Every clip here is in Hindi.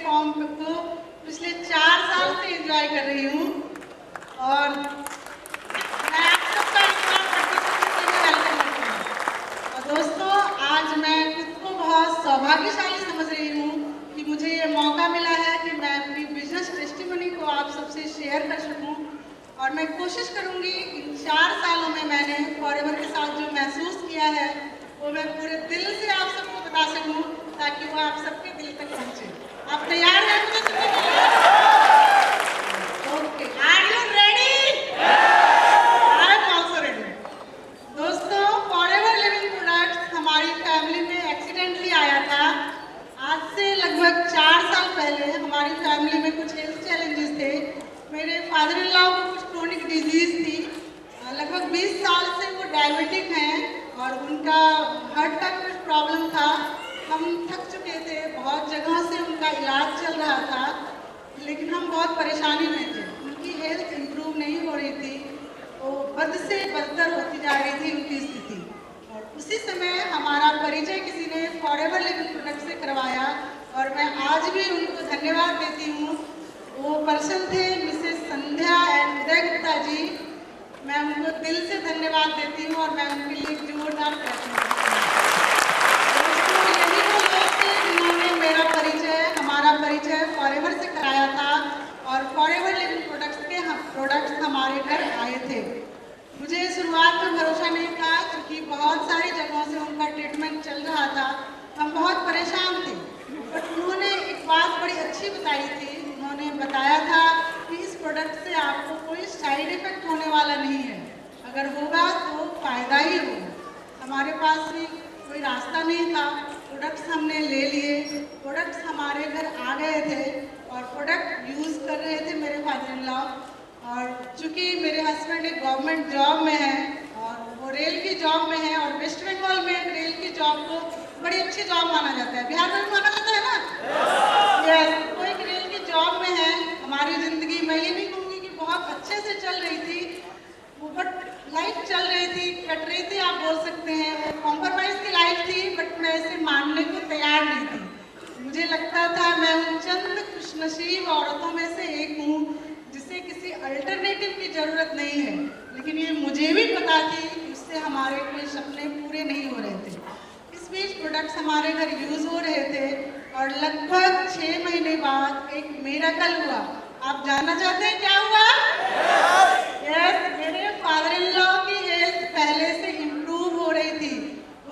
प्लेटफॉर्म को पिछले 4 साल से एंजॉय कर रही हूँ और मैं आप सबका वेलकम करती हूँ। और दोस्तों, आज मैं खुद को बहुत सौभाग्यशाली समझ रही हूँ कि मुझे ये मौका मिला है कि मैं अपनी बिजनेस टेस्टिमनी को आप सबसे शेयर कर सकूँ। और मैं कोशिश करूँगी इन 4 सालों में मैंने फॉरएवर के साथ जो महसूस किया है वो मैं पूरे दिल से आप सबको बता सकूं, ताकि वो आप सबके दिल तक पहुंचे। आप तैयार हैं मुझे सुनने के लिए? Okay, are you ready? I am also ready. दोस्तों, फॉरएवर लिविंग प्रोडक्ट्स हमारी फैमिली में एक्सीडेंटली आया था। आज से लगभग 4 साल पहले हमारी फैमिली में कुछ हेल्थ चैलेंजेस थे। मेरे फादर इन लॉ को कुछ क्रोनिक डिजीज थी। लगभग 20 साल से वो डायबिटिक हैं और उनका हार्ट का कुछ प्रॉब्लम था। हम थक चुके थे, बहुत जगह से उनका इलाज चल रहा था, लेकिन हम बहुत परेशानी में थे। उनकी हेल्थ इम्प्रूव नहीं हो रही थी, वो बद से बदतर होती जा रही थी उनकी स्थिति। और उसी समय हमारा परिचय किसी ने फॉरएवर लिविंग प्रोडक्ट से करवाया और मैं आज भी उनको धन्यवाद देती हूँ। वो पर्सन थे मिसेस संध्या एंड उदय गुप्ता जी। मैं उनको दिल से धन्यवाद देती हूँ और मैं उनके लिए जोरदार कहती हूँ। यही वो लोग थे जिन्होंने मेरा परिचय, हमारा परिचय फॉरएवर से कराया था और फॉरएवर लिविंग प्रोडक्ट्स हमारे घर आए थे। मुझे शुरुआत में भरोसा नहीं था क्योंकि बहुत सारी जगहों से उनका ट्रीटमेंट चल रहा था। हम बहुत परेशान थे, बट उन्होंने एक बात बड़ी अच्छी बताई थी। उन्होंने बताया था कि इस प्रोडक्ट से आपको कोई साइड इफेक्ट होने वाला नहीं है, अगर होगा तो फ़ायदा ही होगा। हमारे पास भी कोई रास्ता नहीं था। प्रोडक्ट्स हमने ले लिए, प्रोडक्ट्स हमारे घर आ गए थे और प्रोडक्ट यूज़ कर रहे थे मेरे फादर इन लॉ। और चूँकि मेरे हस्बैंड एक गवर्नमेंट जॉब में है और वो रेल की जॉब में है और वेस्ट बंगाल में रेल की जॉब को बड़ी अच्छी जॉब माना जाता है। बिहार में भी माना जाता है ना? यस, वो एक रेल की जॉब में है। हमारी ज़िंदगी, मैं ये नहीं कहूँगी कि बहुत अच्छे से चल रही थी वो, बट लाइफ चल रही थी, कट रही थी, आप बोल सकते हैं। वो कॉम्प्रोमाइज़ की लाइफ थी, बट मैं इसे मानने को तैयार नहीं थी। मुझे लगता था मैं उन चंद खुशनसीब औरतों में से एक हूँ जिसे किसी अल्टरनेटिव की ज़रूरत नहीं है। लेकिन ये मुझे भी पता थी कि उससे हमारे कोई सपने पूरे नहीं हो रहे थे। इस बीच प्रोडक्ट्स हमारे घर यूज़ हो रहे थे और लगभग 6 महीने बाद एक मिरेकल हुआ। आप जानना चाहते हैं क्या हुआ? यस, मेरे फादर इन लॉ की हेल्थ पहले से इम्प्रूव हो रही थी।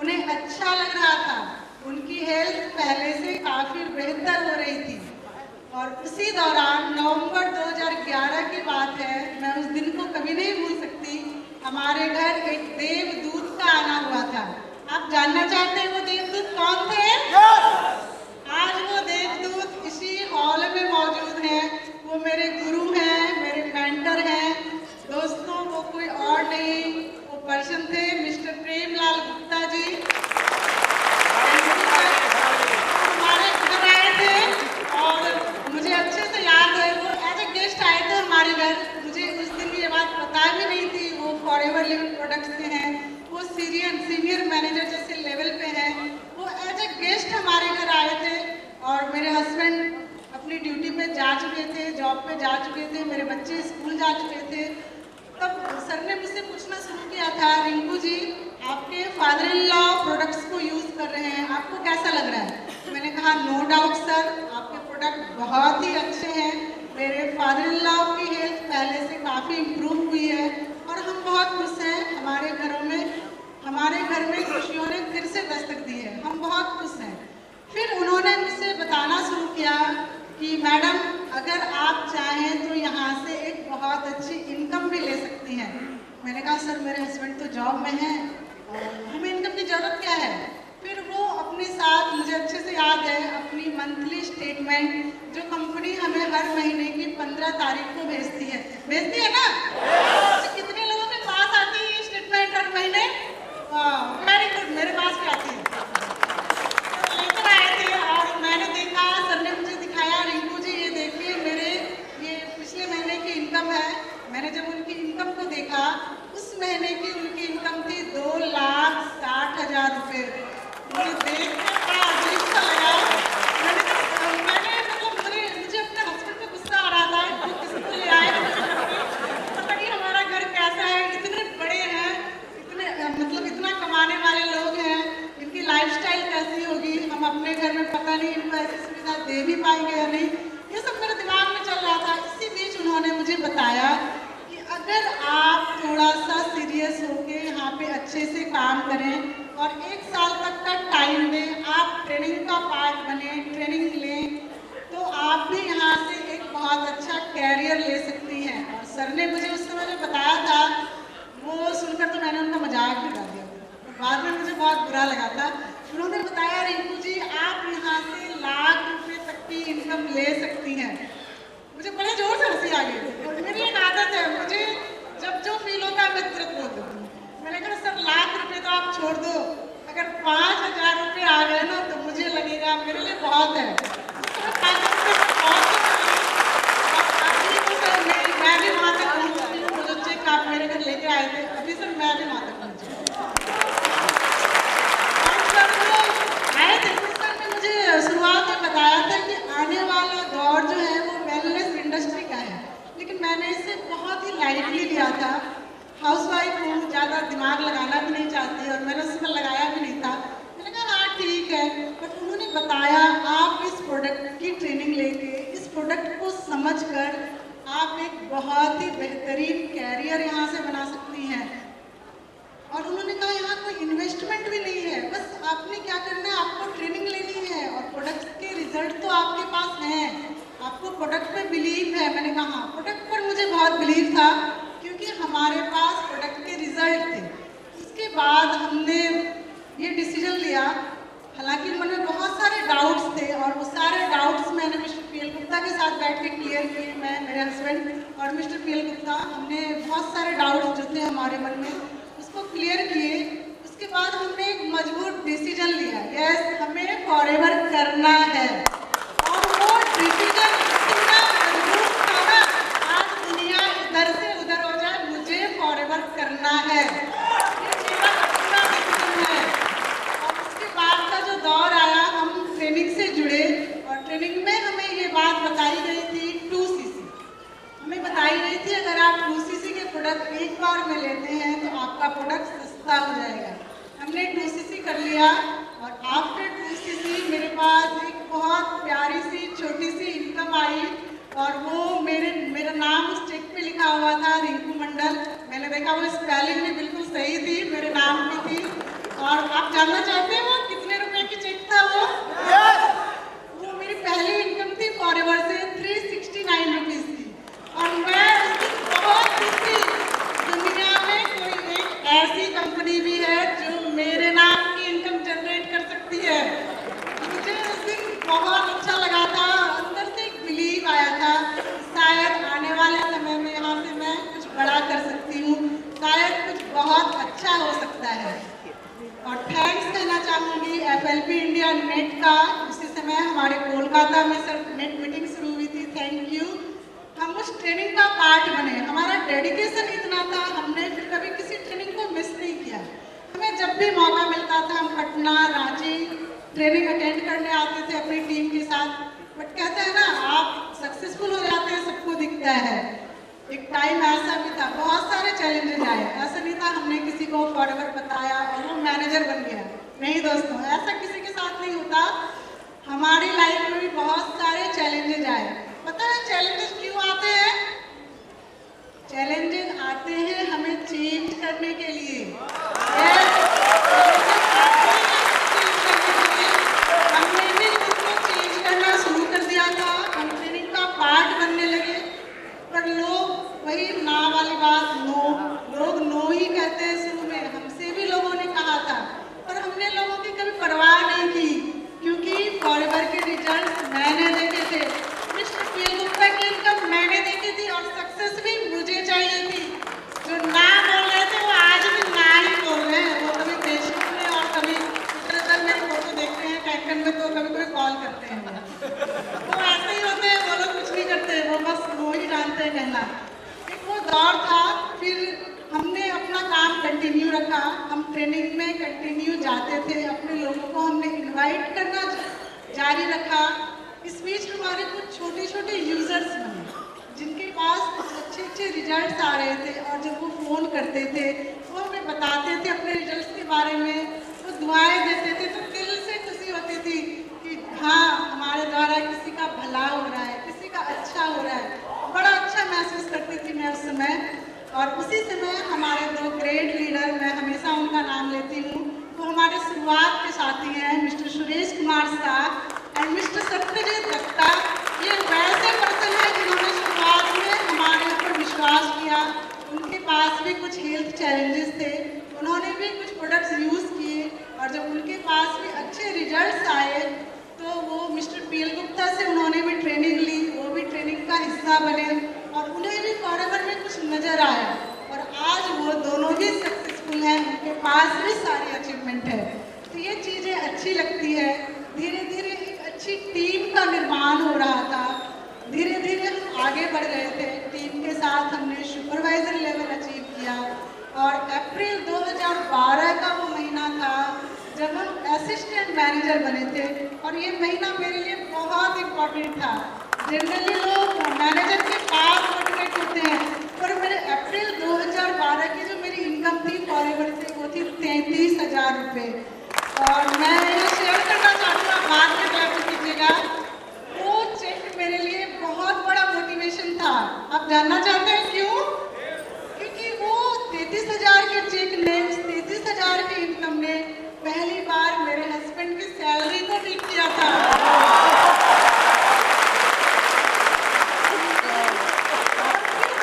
उन्हें अच्छा लग रहा था, उनकी हेल्थ पहले से काफ़ी बेहतर हो रही थी। और उसी दौरान नवंबर 2011 की बात है, मैं उस दिन को कभी नहीं भूल सकती। हमारे घर एक देवदूत का आना हुआ था। आप जानना चाहते हैं वो देवदूत कौन थे? आज वो देवदूत इसी हॉल में मौजूद हैं। वो मेरे गुरु हैं, मेरे मेंटर हैं। दोस्तों, वो कोई और नहीं, वो पर्सन थे मिस्टर प्रेमलाल गुप्ता जी। हमारे घर आए थे और मुझे अच्छे से याद है वो एज ए गेस्ट आए थे हमारे घर। मुझे उस दिन ये बात पता भी नहीं थी वो फॉरएवर लिविंग प्रोडक्ट्स के हैं। वो सीनियर मैनेजर जैसे लेवल पे हैं। वो एज ए गेस्ट हमारे घर आए थे और मेरे हस्बैंड अपनी ड्यूटी पे जा चुके थे, जॉब पे जा चुके थे, मेरे बच्चे स्कूल जा चुके थे। तब सर ने मुझसे पूछना शुरू किया था, रिंकू जी आपके फादर इन लॉ प्रोडक्ट्स को यूज़ कर रहे हैं, आपको कैसा लग रहा है? मैंने कहा नो डाउट सर, आपके प्रोडक्ट बहुत ही अच्छे हैं। मेरे फादर इन लॉ की हेल्थ पहले से काफ़ी इम्प्रूव हुई है और हम बहुत खुश हैं। हमारे घर में खुशियों ने फिर से दस्तक दी है, हम बहुत खुश हैं। फिर उन्होंने मुझसे बताना शुरू किया कि मैडम अगर आप चाहें तो यहाँ से एक बहुत अच्छी इनकम भी ले सकती हैं। मैंने कहा सर मेरे हस्बैंड तो जॉब में हैं और हमें इनकम की ज़रूरत क्या है? फिर वो अपने साथ, मुझे अच्छे से याद है, अपनी मंथली स्टेटमेंट जो कंपनी हमें हर महीने की 15 तारीख को भेजती है ना? तो कितने लोगों के पास आती है ये स्टेटमेंट हर महीने? वेरी गुड, मेरे पास भी आती है। तो लेकर आए थे और मैंने देखा, सर ने मुझे दिखाया, रिंकू जी ये देखिए मेरे ये पिछले महीने की इनकम है। मैंने जब उनकी इनकम को देखा, उस महीने की उनकी इनकम थी 2,60,000 रुपये। मुझे देख के बड़ा अजीब सा लगा। मैंने मतलब पाएंगे या नहीं, ये सब मेरे दिमाग में चल रहा था। इसी बीच उन्होंने मुझे बताया कि अगर आप थोड़ा सा सीरियस होके यहाँ पे अच्छे से काम करें और 1 साल तक का टाइम दें, आप ट्रेनिंग का पार्ट बने, ट्रेनिंग लें, तो आप भी यहाँ से एक बहुत अच्छा कैरियर ले सकती हैं। और सर ने मुझे उस समय जो बताया था वो सुनकर तो मैंने उनका मजाक भी उड़ा दिया, बाद में मुझे बहुत बुरा लगा था। उन्होंने बताया, रिंकू जी आप यहाँ से लाख रुपए तक की इनकम ले सकती हैं। मुझे बड़े जोर से हंसी आ गई। मेरी एक आदत है, मुझे जब जो फील होता है मैं तुरंत बोल देती हूँ। मैंने कहा सर लाख रुपए तो आप छोड़ दो, अगर 5,000 रुपये आ गए ना तो मुझे लगेगा मेरे लिए बहुत है। मैं भी वहाँ तक पहुँच चुकी हूँ, जो चेक आप मेरे घर लेके आए थे अभी सर मैं भी वहाँ तक पहुँची हूँ। आए थे सर ने मुझे शुरुआत में बताया था कि आने वाला दौर जो है वो वेलनेस इंडस्ट्री का है, लेकिन मैंने इसे बहुत ही लाइटली लिया था। हाउसवाइफ हूँ, ज़्यादा दिमाग लगाना भी नहीं चाहती और मैंने उसमें लगाया भी नहीं था। मैंने कहा हाँ ठीक है, बट उन्होंने बताया आप इस प्रोडक्ट की ट्रेनिंग लेके इस प्रोडक्ट को समझकर आप एक बहुत ही बेहतरीन कैरियर यहाँ से बना सकती हैं। और उन्होंने कहा यहाँ कोई इन्वेस्टमेंट भी नहीं है, बस आपने क्या करना है, आपको ट्रेनिंग लेनी है और प्रोडक्ट के रिजल्ट तो आपके पास हैं, आपको प्रोडक्ट पे बिलीव है। मैंने कहा हाँ, प्रोडक्ट पर मुझे बहुत बिलीव था क्योंकि हमारे पास प्रोडक्ट के रिजल्ट थे। उसके बाद हमने ये डिसीजन लिया, हालांकि मन में बहुत सारे डाउट्स थे और वो सारे डाउट्स मैंने मिस्टर पी.एल. गुप्ता के साथ बैठ के क्लियर किए। मैं, मेरे हस्बैंड और मिस्टर पी.एल. गुप्ता, हमने बहुत सारे डाउट्स जो थे हमारे मन में उसको क्लियर किए। उसके बाद हमने एक मजबूत डिसीजन लिया, यस हमें फॉरएवर करना है। और वो डिसीजन इतना मजबूत था ना, आज दुनिया इधर से उधर हो जाए, मुझे फॉरएवर करना है, ये मेरा अपना डिसीजन है। और उसके बाद का जो दौर आया, हम ट्रेनिंग से जुड़े और ट्रेनिंग में हमें ये बात बताई गई थी 2cc। हमें बताई गई थी अगर आप 2cc के प्रोडक्ट एक बार में लेते हैं तो आपका प्रोडक्ट सस्ता हो जाएगा। हमने 2cc कर लिया और आफ्टर 2cc मेरे पास एक बहुत प्यारी सी छोटी सी इनकम आई और वो मेरा नाम उस चेक पे लिखा हुआ था रिंकू मंडल। मैंने देखा वो स्पेलिंग भी बिल्कुल सही थी, मेरे नाम की थी। और आप जानना चाहते हैं वो कितने रुपए की चेक था? वो मेरी पहली इनकम थी फॉरएवर से 369 रुपीज़ की। और मैं उसकी बहुत खुशी, दुनिया में कोई एक ऐसी कंपनी भी है जो मेरे नाम की इनकम जनरेट कर सकती है। मुझे उस दिन बहुत अच्छा लगा था, अंदर से एक बिलीव आया था शायद आने वाले समय में यहाँ से मैं कुछ बड़ा कर सकती हूँ, शायद कुछ बहुत अच्छा हो सकता है। और थैंक्स कहना चाहूँगी FLP इंडिया नेट का। उसी समय हमारे कोलकाता में सर नेट मीटिंग शुरू हुई थी, थैंक यू। हम उस ट्रेनिंग का पार्ट बने, हमारा डेडिकेशन इतना था, हमने फिर कभी किसी ट्रेनिंग को मिस नहीं किया। हमें जब भी मौका मिलता था हम पटना, रांची ट्रेनिंग अटेंड करने आते थे अपनी टीम के साथ। बट कहते हैं ना, आप सक्सेसफुल हो जाते हैं सबको दिखता है। एक टाइम ऐसा भी था, बहुत सारे चैलेंजेस आए, ऐसा नहीं था हमने किसी को फॉरएवर बताया और वो मैनेजर बन गया। नहीं दोस्तों, ऐसा किसी के साथ नहीं होता। हमारी लाइफ में भी बहुत सारे चैलेंजेस आए। पता है चैलेंजेस क्यों आते हैं? चैलेंजेस आते हैं हमें चेंज करने के लिए। हमने भी खुद को चेंज करना शुरू कर दिया था, हम ट्रेनिंग का पार्ट बनने लगे। पर लोग वही ना वाली बात, नो, लोग नो ही कहते हैं शुरू में। हमसे भी लोगों ने कहा था, पर हमने लोगों की कभी परवाह नहीं की क्योंकि फॉरएवर के रिजल्ट मैंने देखे थे, मिस्टर पी.एल. गुप्ता की इनकम मैंने देखी थी और सक्सेस भी मुझे चाहिए थी। जो ना बोल रहे थे वो आज भी ना ही बोल रहे हैं। वो कभी फेसबुक में और कभी ट्विटर पर मेरी फोटो देखते हैं कैप्टन में, तो कभी कभी कॉल करते हैं। वो ऐसे ही होते हैं, वो लोग कुछ नहीं करते, वो बस वो ही जानते हैं कहना। एक वो दौर था, फिर हमने अपना काम कंटिन्यू रखा, हम ट्रेनिंग में कंटिन्यू जाते थे, अपने लोगों को हमने इनवाइट करना जारी रखा। इस बीच हमारे कुछ छोटे छोटे यूजर्स बने जिनके पास कुछ अच्छे अच्छे रिजल्ट्स आ रहे थे और जब वो फ़ोन करते थे वो हमें बताते थे अपने रिजल्ट्स के बारे में, वो दुआएं देते थे, तो दिल से खुशी होती थी कि हाँ हमारे द्वारा किसी का भला और उसी समय हमारे 2 ग्रेट लीडर, मैं हमेशा उनका नाम लेती हूँ, वो हमारे शुरुआत के साथी हैं, mister Suresh Kumar Shah and mister Satyajit Datta. ये वैसे पर्सन हैं जिन्होंने शुरुआत में हमारे ऊपर विश्वास किया। उनके पास भी कुछ हेल्थ चैलेंजेस थे, उन्होंने भी कुछ प्रोडक्ट्स यूज़ किए और जब उनके पास भी अच्छे रिजल्ट्स आए तो वो मिस्टर पीएल गुप्ता से उन्होंने भी ट्रेनिंग ली, वो भी ट्रेनिंग का हिस्सा बने और उन्हें भी फॉरएवर में कुछ नज़र आया और आज वो दोनों ही सक्सेसफुल हैं, उनके पास भी सारी अचीवमेंट है। तो ये चीज़ें अच्छी लगती है। धीरे धीरे एक अच्छी टीम का निर्माण हो रहा था, धीरे धीरे हम आगे बढ़ रहे थे। टीम के साथ हमने सुपरवाइजर लेवल अचीव किया और अप्रैल 2012 का वो महीना था जब हम असिस्टेंट मैनेजर बने थे और ये महीना मेरे लिए बहुत इम्पोर्टेंट था। जनरली लोग मैनेजर के पास मोटिवेट होते हैं, पर मेरे अप्रैल 2012 की जो मेरी इनकम थी फॉरएवर से वो थी 33,000 रुपये। और मैं ये शेयर करना चाहती हूँ, बाद में क्लैप कीजिएगा। वो चेक मेरे लिए बहुत बड़ा मोटिवेशन था। आप जानना चाहते हैं क्यों? क्योंकि वो 33,000 के चेक ने, उस 33,000 के इनकम ने पहली बार मेरे हस्बैंड की सैलरी को बीट किया था।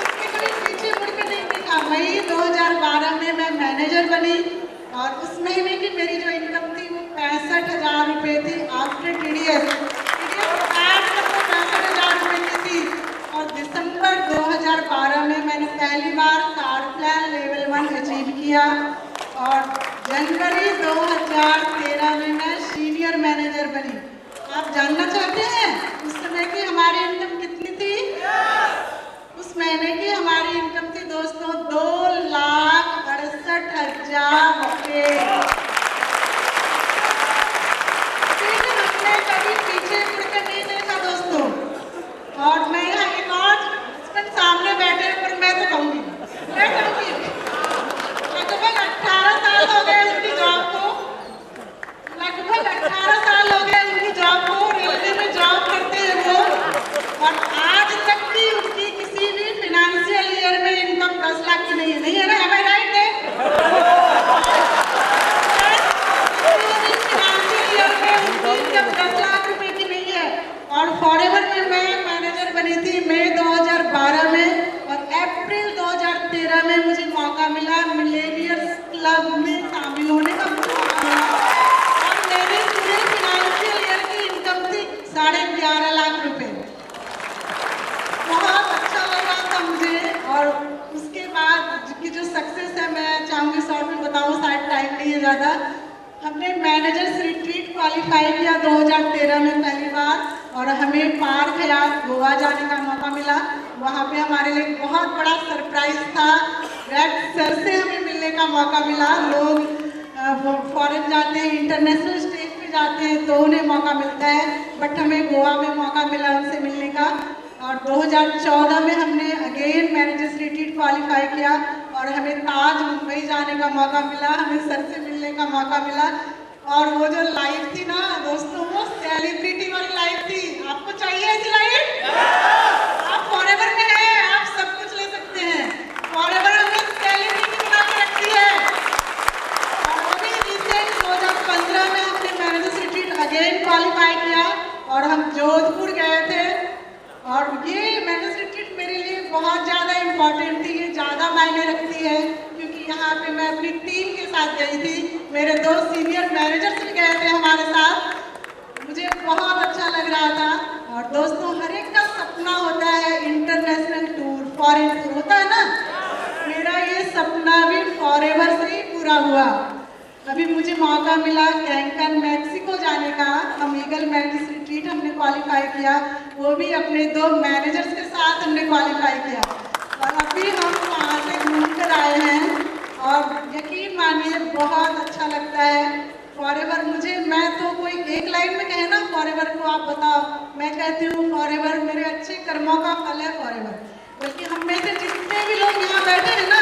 उसके कभी पीछे मुड़ के नहीं देखा। मई 2012 में मैं मैनेजर बनी और उस महीने की मेरी जो इनकम थी वो 65,000 रुपये थी आफ्टर टीडीएस। काट कर 65,000 रुपये की थी और दिसंबर 2012 में मैंने पहली बार कार्ड प्लान लेवल 1 अचीव किया और जनवरी 2013 में मैं सीनियर मैनेजर बनी। आप जानना चाहते हैं उस समय की हमारी इनकम कितनी थी? उस महीने की हमारी इनकम थी दोस्तों 2,68,000 रुपये। हमने कभी पीछे मुड़कर नहीं देखा दोस्तों। और मैं यहाँ एक और सामने बैठे, पर मैं तो कहूँगी लगभग 18 साल हो गए उनकी जॉब को, लगभग 18 साल हो गए उनकी जॉब को, रेलवे में जॉब करते हैं वो, और आज तक भी उनकी किसी भी फिनेंशियल ईयर में इनकम 10 लाख की नहीं है। नहीं है ना? am I right है? फिनेंशियल ईयर में उनकी इनकम 10 लाख रुपए की नहीं है। और फॉरएवर में मैं मैनेजर बनी थी मई 2012 में और अप्रैल 2013 में मुझे मौका मिला मिलेनियर्स क्लब में शामिल होने का मौका मिला और मेरे पूरे फिनेंशियल ईयर की इनकम थी 11.5 लाख रुपए। बहुत अच्छा लगा था मुझे। और उसके बाद की जो सक्सेस है मैं चाहूँगी शॉर्ट में बताऊँ, शायद टाइम नहीं है ज़्यादा। हमने मैनेजर्स रिट्रीट क्वालिफाई किया 2013 में पहली बार और हमें पार्क हयात गोवा जाने का मौका मिला। वहाँ पे हमारे लिए बहुत बड़ा सरप्राइज था। रेड सर से हमें मिलने का मौका मिला। लोग फॉरेन जाते हैं, इंटरनेशनल स्टेज पे जाते हैं तो उन्हें मौका मिलता है, बट हमें गोवा में मौका मिला उनसे मिलने का। और 2014 में हमने अगेन मैनेजर्स रिट्रीट क्वालिफाई किया और हमें ताज मुंबई जाने का मौका मिला, हमें सर से मिलने का मौका मिला। और वो जो लाइफ थी ना दोस्तों, वो सेलिब्रिटी वाली लाइफ थी। आपको चाहिए ऐसी लाइफ? आप फॉरएवर में हैं, आप सब कुछ ले सकते हैं। फॉरएवर हमें सेलिब्रिटी बना के रखती है। और अभी रिसेंट 2015 में हमने मैनेजर्स रिट्रीट अगेन क्वालिफाई किया और हम जोधपुर गए थे। और ये मैनेजर्स रिट्रीट मेरे लिए बहुत ज़्यादा इम्पॉर्टेंट थी, ये ज़्यादा मायने रखती है क्योंकि यहाँ पे मैं अपनी टीम के साथ गई थी। मेरे 2 सीनियर मैनेजर्स भी गए थे हमारे साथ। मुझे बहुत अच्छा लग रहा था। और दोस्तों, हर एक का सपना होता है इंटरनेशनल टूर, फॉरेन टूर होता है ना। मेरा ये सपना भी फॉरएवर से ही पूरा हुआ। अभी मुझे मौका मिला कैंकन मैक्सिको जाने का। हम ईगल मैनेजर्स रिट्रीट हमने क्वालिफाई किया, वो भी अपने 2 मैनेजर्स के साथ हमने क्वालिफाई किया और अभी हम वहाँ से घूम कर आए हैं। और यकीन मानिए बहुत अच्छा लगता है फॉरएवर मुझे। मैं तो कोई एक लाइन में कहे ना फॉरएवर को आप बताओ, मैं कहती हूँ फॉरएवर मेरे अच्छे कर्मों का फल है फॉरएवर। बल्कि हम में से जितने भी लोग यहाँ बैठे हैं ना,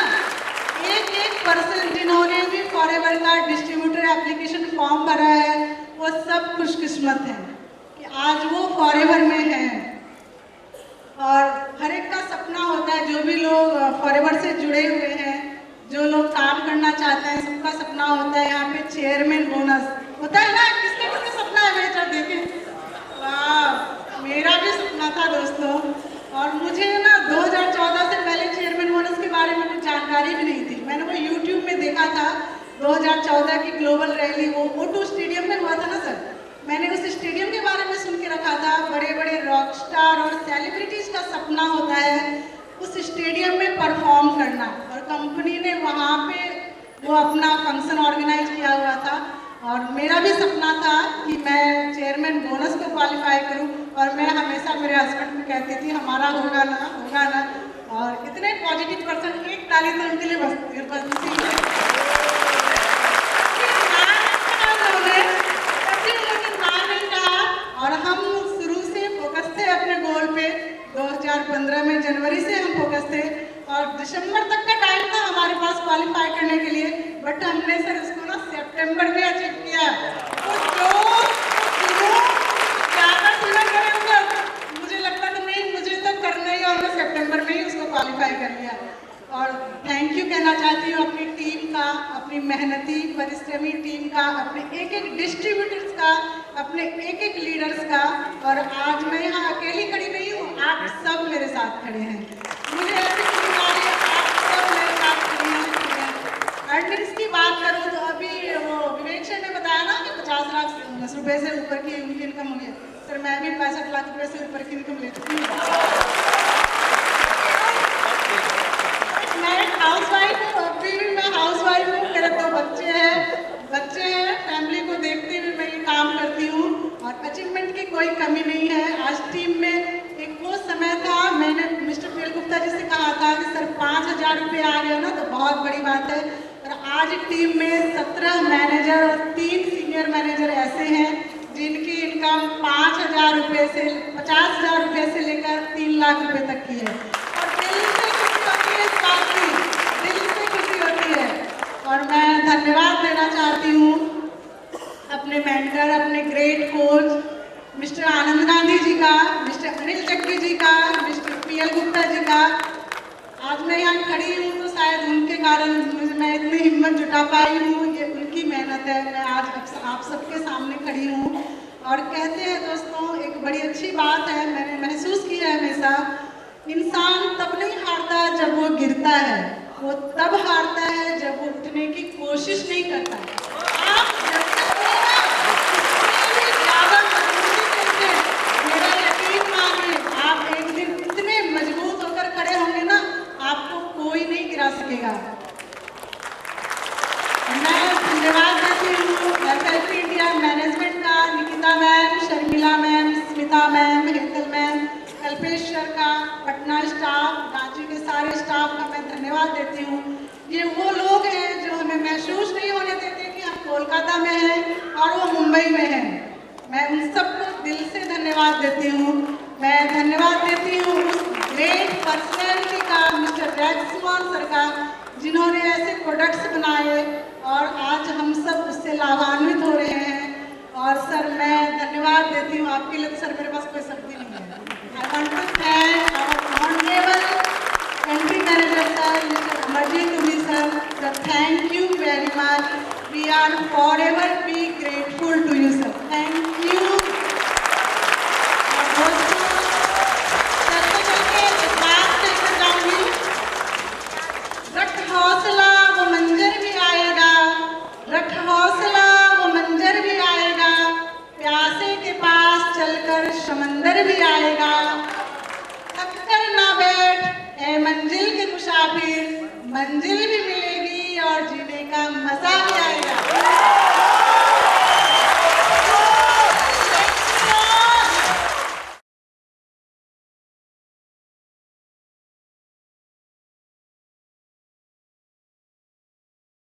एक पर्सन जिन्होंने भी फॉरएवर का डिस्ट्रीब्यूटर एप्लीकेशन फॉर्म भरा है, वो सब खुशकिस्मत हैं कि आज वो फॉरएवर में हैं। और हर एक का सपना होता है, जो भी लोग फॉरएवर से जुड़े था दोस्तों। और मुझे ना 2014 से पहले चेयरमैन बोनस के बारे में कुछ जानकारी भी नहीं थी। मैंने वो यूट्यूब में देखा था 2014 की ग्लोबल रैली, वो O2 स्टेडियम में हुआ था ना सर। मैंने उस स्टेडियम के बारे में सुन के रखा था। बड़े बड़े रॉक स्टार और सेलिब्रिटीज का सपना होता है उस स्टेडियम में परफॉर्म करना, और कंपनी ने वहाँ पे वो अपना फंक्शन ऑर्गेनाइज किया हुआ था। और मेरा भी सपना था कि मैं चेयरमैन बोनस को क्वालिफाई करूं, और मैं हमेशा मेरे हस्बैंड को कहती थी हमारा होगा ना, होगा ना। और इतने पॉजिटिव पर्सन, एक ताली तो उनके लिए बनती है। और हम शुरू से फोकस थे अपने गोल पे। 2015 में जनवरी से हम फोकस थे, और दिसंबर तक का टाइम था हमारे पास क्वालिफाई करने के लिए, बट हमने सर उसको ना सितंबर में अचीव किया। तो जो ज़्यादा पूरा करेंगे, मुझे लगता था नहीं, मुझे तो करना ही, और मैं सितंबर में ही उसको क्वालिफाई कर लिया। और थैंक यू कहना चाहती हूँ अपनी टीम का, अपनी मेहनती परिश्रमी टीम का, अपने एक एक डिस्ट्रीब्यूटर्स का, अपने एक एक लीडर्स का। और आज मैं यहाँ अकेली खड़ी नहीं हूँ, आप सब मेरे साथ खड़े हैं। मुझे ऐसी जिम्मेदारी है, आप सब मेरे साथ खड़े हैं। अर्निंग्स की बात करूँ तो अभी वो विवेक सर ने बताया ना कि 50 लाख रुपए से ऊपर की उनकी इनकम हुई है। सर मैं भी 65 लाख रुपए से ऊपर की इनकम ले चुकी हूँ। हाउसवाइफ हूँ, अभी भी मैं हाउसवाइफ हूँ। मेरे 2 बच्चे हैं, फैमिली को देखते हुए मैं ये काम करती हूँ, और अचीवमेंट की कोई कमी नहीं है। आज टीम में एक वो समय था, मैंने मिस्टर पीएल गुप्ता जी से कहा था कि सर 5000 रुपये आ गया ना तो बहुत बड़ी बात है। और आज टीम में 17 मैनेजर और 3 सीनियर मैनेजर ऐसे हैं जिनकी इनकम 5000 रुपये से 50,000 रुपये से लेकर 3 लाख रुपये तक की है। और दिल से खुशी होती है। और मैं धन्यवाद देना चाहती हूँ अपने मेंटर, अपने ग्रेट कोच मिस्टर आनंद गांधी जी का, मिस्टर अनिल चक्की जी का, मिस्टर पीएल गुप्ता जी का। आज मैं यहाँ खड़ी हूँ तो शायद उनके कारण मैं इतनी हिम्मत जुटा पाई हूँ, ये उनकी मेहनत है। मैं आज आप सबके सामने खड़ी हूँ। और कहते हैं दोस्तों, एक बड़ी अच्छी बात है, मैंने महसूस की है हमेशा, इंसान तब नहीं हारता जब वो गिरता है, वो तब हारता है जब वो उठने की कोशिश नहीं करता। आप जब तक ज़्यादा मजबूती से, मेरा यकीन मानिए, आप एक दिन इतने मजबूत होकर खड़े होंगे ना, आपको कोई नहीं गिरा सकेगा। मैं धन्यवाद देती हूँ FLP इंडिया मैनेजमेंट का, Nikita ma'am, Sharmila ma'am, Smita ma'am, Hetal ma'am, Kalpesh sir का, पटना स्टाफ, रांची के सारे स्टाफ का मैं धन्यवाद देती हूँ। ये वो लोग हैं जो हमें महसूस नहीं होने देते कि हम कोलकाता में हैं और वो मुंबई में हैं। मैं उन सबको दिल से धन्यवाद देती हूँ। मैं धन्यवाद देती हूँ उस ग्रेट पर्सनैलिटी का, मिस्टर रैक्समान सर का, जिन्होंने ऐसे प्रोडक्ट्स बनाए और आज हम सब उससे लाभान्वित हो रहे हैं। और सर मैं धन्यवाद देती हूँ आपके लिए, तो सर मेरे पास कोई शब्द नहीं है। I want to thank our honorable country manager sir, Mr. Amarjit Uri sir. Sir, thank you very much. We are forever be grateful to you sir. Thank you. और दोस्तों, चलते चलते एक बात कहना चाहूँगी, रख हौसला वो मंजर भी आएगा, रख हौसला वो मंजर भी आएगा, प्यासे के पास चलकर समंदर भी आएगा। थक कर ना बैठ ए मंजिल के मुसाफिर, मंजिल